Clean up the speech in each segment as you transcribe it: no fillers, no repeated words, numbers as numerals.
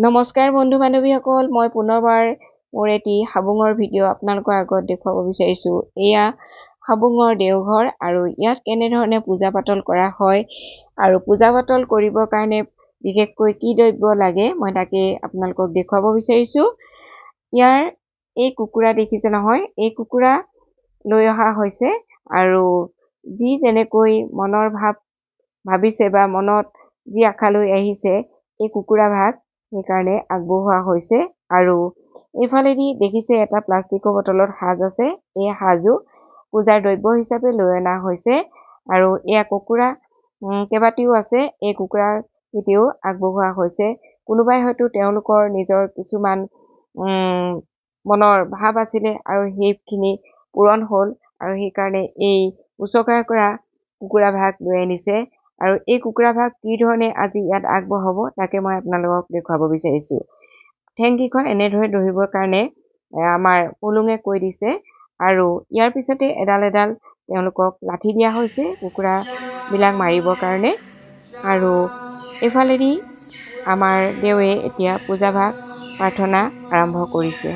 নমস্কাৰ বন্ধু বান্ধৱীসকল, মই পুনৰবাৰ মোৰ এটি হাবুঙৰ ভিডিঅ' আপোনালোকৰ আগত দেখুৱাব বিচাৰিছোঁ। এয়া হাবুঙৰ দেওঘৰ আৰু ইয়াত কেনেধৰণে পূজা পাতল কৰা হয় আৰু পূজা পাতল কৰিবৰ কাৰণে বিশেষকৈ কি দ্ৰব্য লাগে মই তাকে আপোনালোকক দেখুৱাব বিচাৰিছোঁ। ইয়াৰ এই কুকুৰা দেখিছে নহয়, এই কুকুৰা লৈ অহা হৈছে আৰু যি যেনেকৈ মনৰ ভাবিছে বা মনত যি আশা লৈ আহিছে এই কুকুৰা ভাগ সেইকাৰণে আগবঢ়োৱা হৈছে। আৰু এইফালেদি দেখিছে এটা প্লাষ্টিকৰ বটলত সাজ আছে, এই সাজো পূজাৰ দ্ৰব্য হিচাপে লৈ অনা হৈছে। আৰু এয়া কুকুৰা কেইবাটিও আছে, এই কুকুৰাৰ কেইটিও আগবঢ়োৱা হৈছে। কোনোবাই হয়তো তেওঁলোকৰ নিজৰ কিছুমান মনৰ ভাৱ আছিলে আৰু সেইখিনি পূৰণ হ'ল আৰু সেইকাৰণে এই উচৰ্গা কৰা কুকুৰা ভাগ লৈ আনিছে। আৰু এই কুকুৰা ভাগ কি ধৰণে আজি ইয়াত আগবঢ়াব তাকে মই আপোনালোকক দেখুৱাব বিচাৰিছোঁ। ঠেংকেইখন এনেদৰে ধৰিবৰ কাৰণে আমাৰ পলুঙে কৈ দিছে আৰু ইয়াৰ পিছতে এডাল এডাল তেওঁলোকক লাঠি দিয়া হৈছে কুকুৰাবিলাক মাৰিবৰ কাৰণে। আৰু এইফালেদি আমাৰ দেৱে এতিয়া পূজা ভাগ প্ৰাৰ্থনা আৰম্ভ কৰিছে।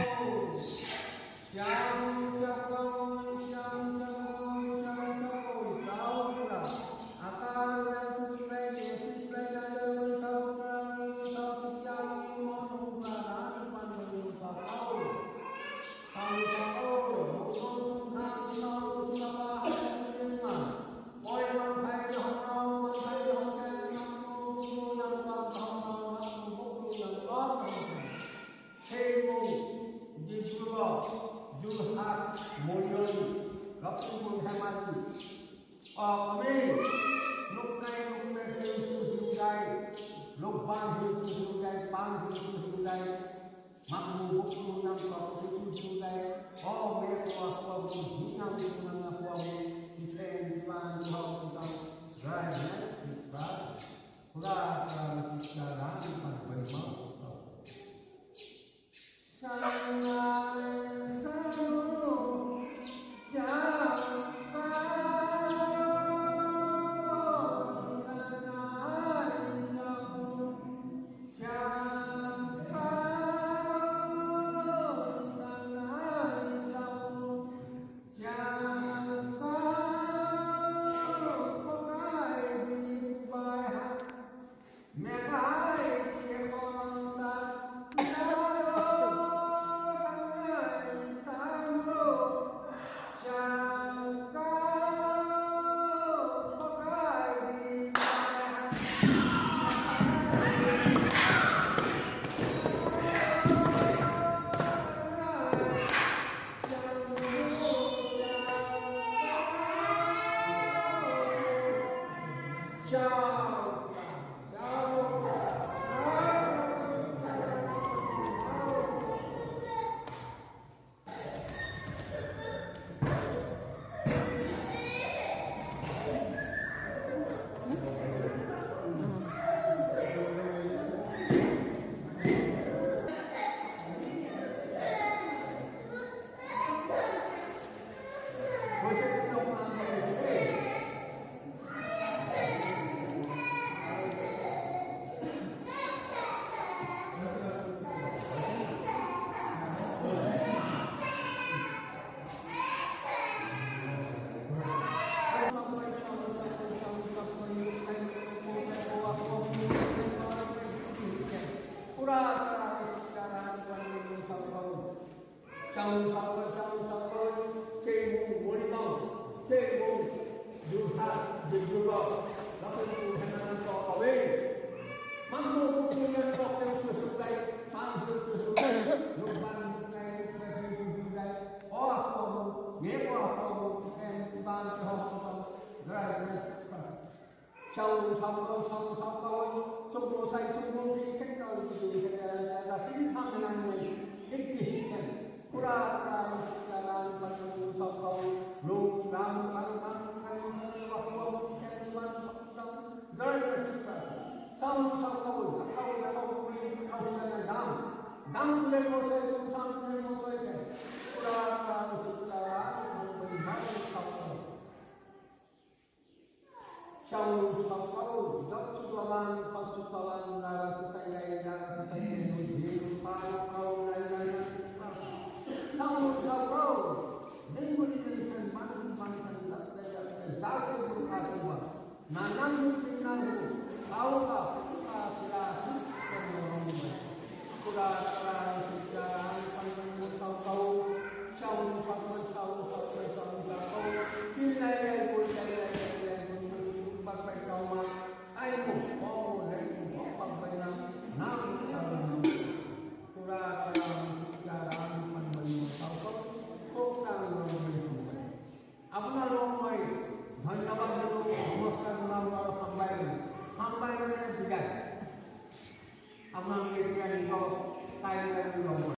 কথা